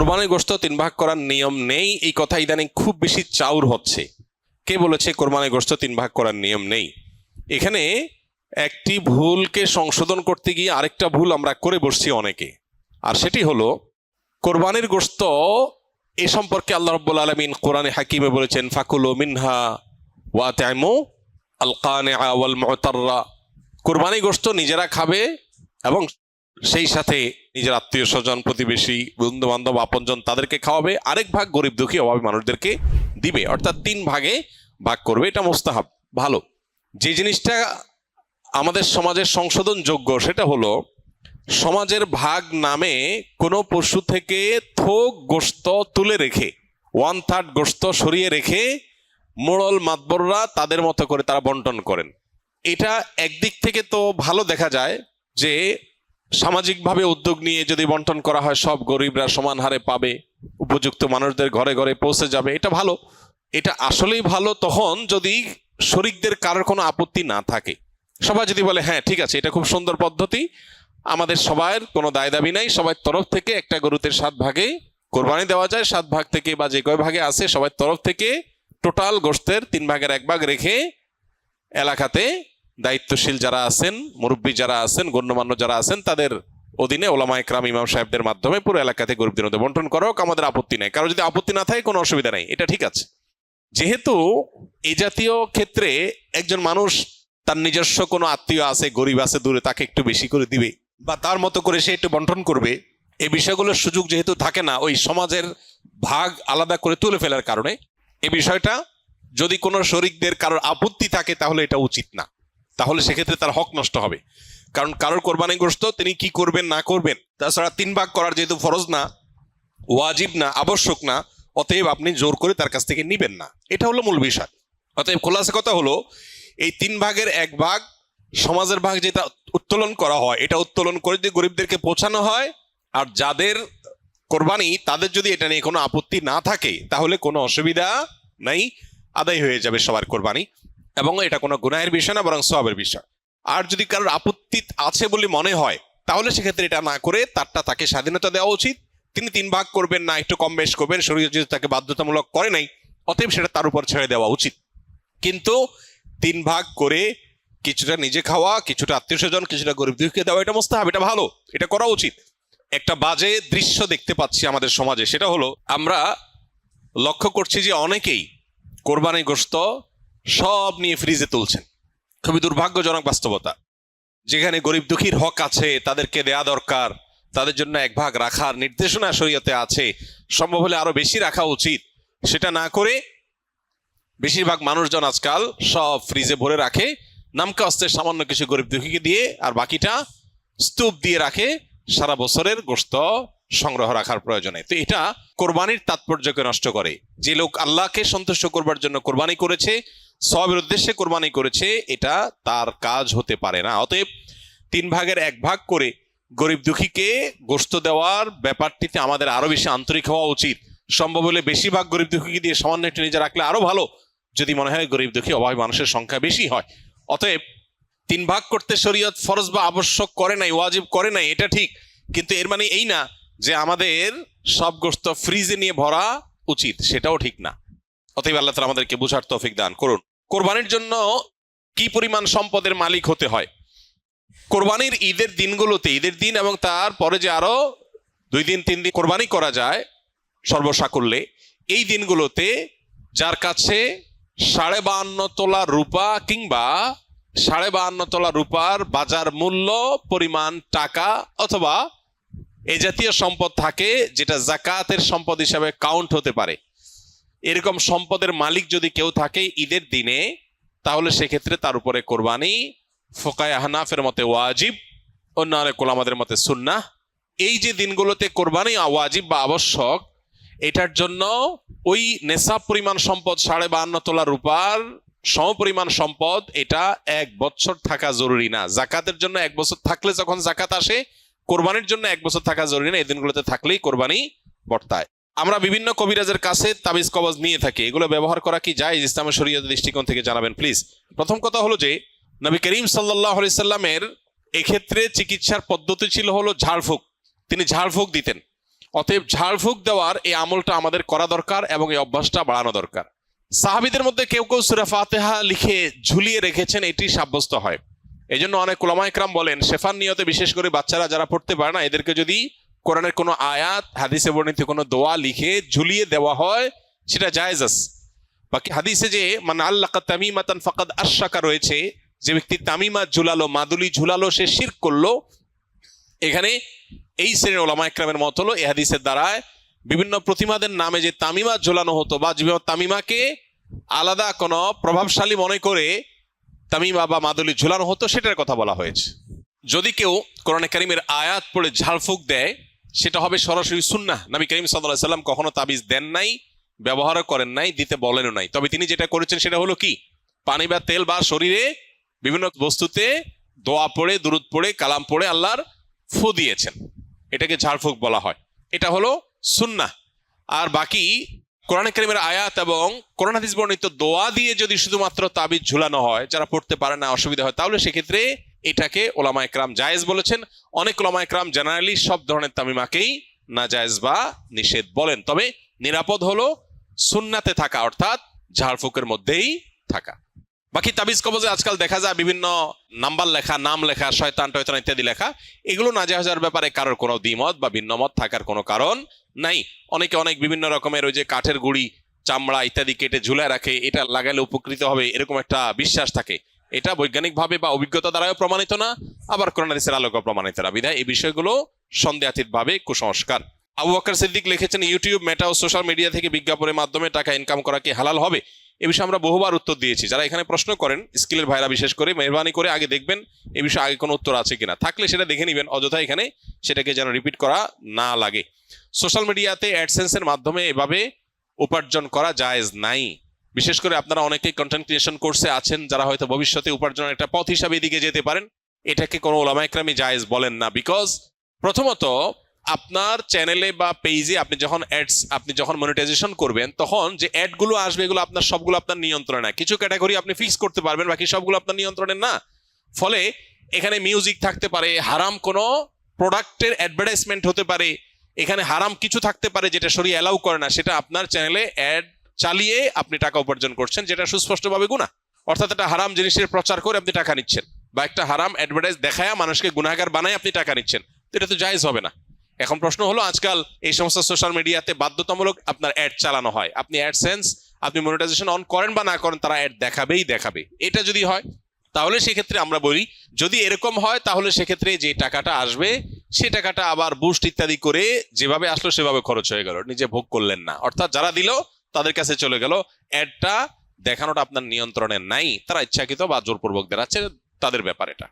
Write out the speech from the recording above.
কোরবানির গোশত 3 ভাগ করার নিয়ম নেই, এই কথা ইদানিং খুব বেশি চাউর হচ্ছে। কে বলেছে কোরবানির গোশত 3 ভাগ করার নিয়ম নেই? এখানে একটি ভুলকে সংশোধন করতে গিয়ে আরেকটা ভুল আমরা করে বসছি অনেকে। আর সেটি হলো, কোরবানির গোশত এ সম্পর্কে আল্লাহ রাব্বুল আলামিন কোরআনে হাকিমে বলেছেন, ফাকুলু মিনহা ওয়া আতইমু আল কানিআ ওয়াল মুতাররা। কোরবানির গোশত নিজেরা খাবে এবং সেই সাথে নিজের আত্মীয় স্বজন, প্রতিবেশী, বন্ধু বান্ধব, আপনজন তাদেরকে খাওয়াবে। আরেক ভাগ গরিব দুঃখী অভাবী মানুষদেরকে দিবে, অর্থাৎ 3 ভাগে ভাগ করবে। এটা মোস্তাহাব, ভালো। যে জিনিসটা আমাদের সমাজের সংশোধনযোগ্য সেটা হলো, সমাজের ভাগ নামে কোনো পশু থেকে থোক গোশত তুলে রেখে 1/3 গোশত সরিয়ে রেখে মোড়ল মাতবররা তাদের মতো করে তারা বন্টন করেন। এটা একদিক থেকে তো ভালো দেখা যায় যে সামাজিকভাবে উদ্যোগ নিয়ে যদি বন্টন করা হয় সব গরিবরা সমান হারে পাবে, উপযুক্ত মানুষদের ঘরে ঘরে পৌঁছে যাবে, এটা ভালো। এটা আসলেই ভালো তখন যদি শরিকদের কারোর কোনো আপত্তি না থাকে। সবাই যদি বলে হ্যাঁ ঠিক আছে, এটা খুব সুন্দর পদ্ধতি, আমাদের সবার কোনো দায় দাবি নাই, সবার তরফ থেকে একটা গরুতে 7 ভাগে কোরবানি দেওয়া যায়, 7 ভাগ থেকে বা যে কয় ভাগে আছে সবার তরফ থেকে টোটাল গোশতের 3 ভাগের 1 ভাগ রেখে এলাকাতে দায়িত্বশীল যারা আছেন, মুরব্বী যারা আছেন, গণ্যমান্য যারা আছেন, তাদের অধীনে ওলামা একরাম, ইমাম সাহেবদের মাধ্যমে পুরো এলাকাতে গরিবদের মধ্যে বন্টন করা হোক, আমাদের আপত্তি নেই। কারো যদি আপত্তি না থাকে কোনো অসুবিধা নেই, এটা ঠিক আছে। যেহেতু এই জাতীয় ক্ষেত্রে একজন মানুষ তার নিজস্ব কোনো আত্মীয় আছে, গরিব আছে দূরে, তাকে একটু বেশি করে দিবে বা তার মতো করে সে একটু বন্টন করবে, এই বিষয়গুলোর সুযোগ যেহেতু থাকে না ওই সমাজের ভাগ আলাদা করে তুলে ফেলার কারণে, এই বিষয়টা যদি কোনো শরিকদের কারোর আপত্তি থাকে তাহলে এটা উচিত না, তাহলে সেক্ষেত্রে তার হক নষ্ট হবে। কারণ কারোর কোরবানি গোশত তিনি কি করবেন না করবেন, তাছাড়া 3 ভাগ করার যেহেতু ফরজ না, ওয়াজিব না, আবশ্যক না, অতএব আপনি জোর করে তার কাছ থেকে নিবেন না। এটা হলো মূল বিষয়। অতএব খোলাসা কথা হলো, এই 3 ভাগের 1 ভাগ সমাজের ভাগ যেটা উত্তোলন করা হয়, এটা উত্তোলন করে যদি গরিবদেরকে পৌঁছানো হয়, আর যাদের কোরবানি তাদের যদি এটা নিয়ে কোনো আপত্তি না থাকে তাহলে কোনো অসুবিধা নাই, আদায় হয়ে যাবে সবার কোরবানি, এবং এটা কোনো গুনাহের বিষয় না, বরং সওয়াবের বিষয়। আর যদি কারোর আপত্তি আছে বলে মনে হয় তাহলে সেক্ষেত্রে এটা না করে তাকে স্বাধীনতা দেওয়া উচিত। তিনি 3 ভাগ করবেন না, একটু কম বেশ করবেন, শরীয়ত যেহেতু তাকে বাধ্যতামূলক করে নাই, অতএব সেটা তার উপর ছেড়ে দেওয়া উচিত। কিন্তু 3 ভাগ করে কিছুটা নিজে খাওয়া, কিছুটা আত্মীয় স্বজন, কিছুটা গরিব দুঃখীকে দেওয়া, এটা মুস্তাহাব, এটা ভালো, এটা করা উচিত। একটা বাজে দৃশ্য দেখতে পাচ্ছি আমাদের সমাজে, সেটা হলো আমরা লক্ষ্য করছি যে অনেকেই কোরবানির গোশত সব নিয়ে ফ্রিজে তুলছেন। খুবই দুর্ভাগ্যজনক বাস্তবতা। যেখানে গরিব দুঃখীর হক আছে, তাদেরকে দেয়া দরকার, তাদের জন্য 1 ভাগ রাখার নির্দেশনা শরীয়তে আছে, সম্ভব হলে আরো বেশি রাখা উচিত, সেটা না করে বেশিরভাগ মানুষজন আজকাল সব ফ্রিজে ভরে রাখে, নামকে অস্তে সামান্য কিছু গরিব দুঃখীকে দিয়ে আর বাকিটা স্তূপ দিয়ে রাখে সারা বছরের গোশত সংগ্রহ রাখার প্রয়োজনে। তো এটা কোরবানির তাৎপর্যকে নষ্ট করে। যে লোক আল্লাহকে সন্তুষ্ট করবার জন্য কোরবানি করেছে, সওয়াবের উদ্দেশ্যে কোরবানি করেছে, এটা তার কাজ হতে পারে না। অতএব 3 ভাগের 1 ভাগ করে গরিব দুঃখীকে গোশত দেওয়ার ব্যাপারটিতে আমাদের আরো বেশি আন্তরিক হওয়া উচিত। সম্ভব হলে বেশিরভাগ গরিব দুঃখীকে দিয়ে সামান্য একটু নিজে রাখলে আরো ভালো, যদি মনে হয় গরিব দুঃখী অভাবী মানুষের সংখ্যা বেশি হয়। অতএব 3 ভাগ করতে শরীয়ত ফরজ বা আবশ্যক করে নাই, ওয়াজিব করে নাই, এটা ঠিক, কিন্তু এর মানে এই না যে আমাদের সব গোশত ফ্রিজে নিয়ে ভরা উচিত, সেটাও ঠিক না। অতএব আল্লাহ তাআলা আমাদেরকে বুঝার তৌফিক দান করুন। কোরবানির জন্য কি পরিমাণ সম্পদের মালিক হতে হয়? কোরবানির ঈদের দিনগুলোতে, ঈদের দিন এবং তার পরে যে আরো 2 দিন 3 দিন কোরবানি করা যায় সর্বসাকুল্যে, এই দিনগুলোতে যার কাছে 52.5 তোলা রূপা কিংবা 52.5 তোলা রূপার বাজার মূল্য পরিমাণ টাকা অথবা এই জাতীয় সম্পদ থাকে যেটা যাকাতের সম্পদ হিসাবে কাউন্ট হতে পারে, এরকম সম্পদের মালিক যদি কেউ থাকে ঈদের দিনে, তাহলে সেক্ষেত্রে তার উপরে কোরবানি ফুকায়ে আহনাফের মতে ওয়াজিব, অন্য আরেক ওলামাদের মতে সুন্নাহ। এই যে দিনগুলোতে কোরবানি ওয়াজিব বা আবশ্যক, এটার জন্য ওই নেশাব পরিমাণ সম্পদ 52.5 তোলা রূপার সমপরিমাণ সম্পদ, এটা 1 বছর থাকা জরুরি না। জাকাতের জন্য 1 বছর থাকলে যখন জাকাত আসে, কোরবানির জন্য 1 বছর থাকা জরুরি না, এই দিনগুলোতে থাকলেই কোরবানি বর্তায়। আমরা বিভিন্ন কবিরাজের কাছে তাবিজ কবজ নিয়ে থাকি, এগুলো ব্যবহার করা কি জায়েজ ইসলামের শরীয়তের দৃষ্টিকোণ থেকে জানাবেন প্লিজ। প্রথম কথা হলো যে নবী করিম সাল্লাল্লাহু আলাইহি সাল্লামের এক্ষেত্রে চিকিৎসার পদ্ধতি ছিল হলো ঝাড়ফুঁক। তিনি ঝাড়ফুঁক দিতেন। অতএব ঝাড়ফুঁক দেওয়ার এই আমলটা আমাদের করা দরকার এবং এই অভ্যাসটা বাড়ানো দরকার। সাহাবীদের মধ্যে কেউ কেউ সূরা ফাতিহা লিখে ঝুলিয়ে রেখেছেন, এটি সাব্যস্ত হয়। এই জন্য অনেক উলামা ইকরাম বলেন শেফার নিয়তে বিশেষ করে বাচ্চারা যারা পড়তে পারে না এদেরকে যদি কোরআনের কোনো আয়াত, হাদিসে বর্ণিত কোনো দোয়া লিখে ঝুলিয়ে দেওয়া হয় সেটা জায়েজ আছে। বাকি হাদিসে যে মান আল্লাকা তামিমাতান ফাকাদ আশরাকা রয়েছে, যে ব্যক্তি তামিমা ঝুলালো, মাদুলি ঝুলালো, সে শিরক করলো। এখানে এই শ্রেণীর ওলামা ইকরামের মত হলো এই হাদিসের দ্বারায় বিভিন্ন প্রতিমাদের নামে যে তামিমা ঝোলানো হতো বা তামিমাকে আলাদা কোনো প্রভাবশালী মনে করে তামিমা বা মাদুলি ঝুলানো হতো সেটার কথা বলা হয়েছে। যদি কেউ কোরআনে কারীমের আয়াত পড়ে ঝাড়ফুঁক দেয় সেটা হবে সরাসরি সুন্নাহ। নবী করিম সাল্লাল্লাহু আলাইহি সাল্লাম কখনো তাবিজ দেন নাই, ব্যবহারও করেন নাই, দিতে বলেনও নাই। তবে তিনি যেটা করেছেন সেটা হলো কি, পানি বা তেল বা শরীরে বিভিন্ন বস্তুতে দোয়া পড়ে, দুরুদ পড়ে, কালাম পড়ে আল্লাহর ফু দিয়েছেন, এটাকে ঝাড়ফুঁক বলা হয়। এটা হলো সুন্নাহ। আর বাকি কোরআনে কারীমের আয়াত এবং কোরআন হাদিস বর্ণিত দোয়া দিয়ে যদি শুধুমাত্র তাবিজ ঝুলানো হয়, যারা পড়তে পারে না, অসুবিধা হয়, তাহলে সেক্ষেত্রে এটাকে ওলামা ইকরাম জায়েজ বলেছেন। অনেক ওলামা ইকরাম জেনারেলি সব ধরনের তামিমাকেই নাজায়েজ বা নিষেধ বলেন। তবে নিরাপদ হলো সুন্নাতে থাকা, অর্থাৎ ঝাড়ফুঁকের মধ্যেই থাকা। বাকি তাবিজ কবজে আজকাল দেখা যায় বিভিন্ন নাম্বার লেখা, নাম লেখা, শয়তান টয়তান ইত্যাদি লেখা, এগুলো নাজায়েজের ব্যাপারে কারোর কোনো দ্বিমত বা ভিন্নমত থাকার কোনো কারণ নাই। অনেকে অনেক বিভিন্ন রকমের ওই যে কাঠের গুড়ি, চামড়া ইত্যাদি কেটে ঝুলায় রাখে, এটা লাগালে উপকৃত হবে এরকম একটা বিশ্বাস থাকে। এটা বৈজ্ঞানিকভাবে বা অভিজ্ঞতা দ্বারাও প্রমাণিত না, আবার কোরআন হাদিসের আলোকেও প্রমাণিত না। বিধায় এই বিষয়গুলো সন্দেহাতীতভাবে কুসংস্কার। আবু বকর সিদ্দিক লিখেছেন, ইউটিউব, মেটা ও সোশ্যাল মিডিয়া থেকে বিজ্ঞাপনের মাধ্যমে টাকা ইনকাম করা কি হালাল হবে? এ বিষয়ে আমরা বহুবার উত্তর দিয়েছি। যারা এখানে প্রশ্ন করেন, স্কিলের ভাইরা বিশেষ করে, মেহরবানি করে আগে দেখবেন এ বিষয়ে আগে কোনো উত্তর আছে কিনা, থাকলে সেটা দেখে নেবেন, অযথা এখানে সেটাকে যেন রিপিট করা না লাগে। সোশ্যাল মিডিয়াতে অ্যাডসেন্সের মাধ্যমে এভাবে উপার্জন করা জায়েজ নাই। বিশেষ করে আপনারা অনেকেই কন্টেন্ট ক্রিয়েশন কোর্সে আছেন, যারা হয়তো ভবিষ্যতে উপার্জনের একটা পথ হিসাবে এদিকে যেতে পারেন। এটাকে কোনো ওলামা ইকরামই জায়েজ বলেন না। বিকজ প্রথমত আপনার চ্যানেলে বা পেজে আপনি যখন মনিটাইজেশন করবেন, তখন যে অ্যাডগুলো আসবে এগুলো আপনার সবগুলো আপনার নিয়ন্ত্রণে না। কিছু ক্যাটাগরি আপনি ফিক্স করতে পারবেন, বাকি সবগুলো আপনার নিয়ন্ত্রণে না। ফলে এখানে মিউজিক থাকতে পারে, হারাম কোনো প্রোডাক্টের অ্যাডভার্টাইজমেন্ট হতে পারে, এখানে হারাম কিছু থাকতে পারে যেটা শরীয়ত অ্যালাউ করে না, সেটা আপনার চ্যানেলে অ্যাড চালিয়ে আপনি টাকা উপার্জন করছেন, যেটা সুস্পষ্টভাবে গুনাহ। অর্থাৎ একটা হারাম জিনিসের প্রচার করে আপনি টাকা নিচ্ছেন, বা একটা হারাম অ্যাডভার্টাইজ দেখায় মানুষকে গুনাহগার বানায় আপনি টাকা নিচ্ছেন, এটা তো জায়েজ হবে না। এখন প্রশ্ন হলো, আজকাল এই সমস্ত সোশ্যাল মিডিয়াতে বাধ্যতামূলক আপনার অ্যাড চালানো হয়। আপনি অ্যাডসেন্স, আপনি মনিটাইজেশন অন করেন বা না করেন, তারা অ্যাড দেখাবে। এটা যদি হয় তাহলে সেক্ষেত্রে আমরা বলি, যদি এরকম হয় তাহলে সেক্ষেত্রে যে টাকাটা আসবে সে টাকাটা আবার বুস্ট ইত্যাদি করে যেভাবে আসলো সেভাবে খরচ হয়ে গেল, নিজে ভোগ করলেন না। অর্থাৎ যারা দিল তাদের কাছে চলে গেল, অ্যাডটা দেখানোটা আপনার নিয়ন্ত্রণে নাই, তারা ইচ্ছাকৃত বা জোরপূর্বক দেখাচ্ছে, তাদের ব্যাপার এটা।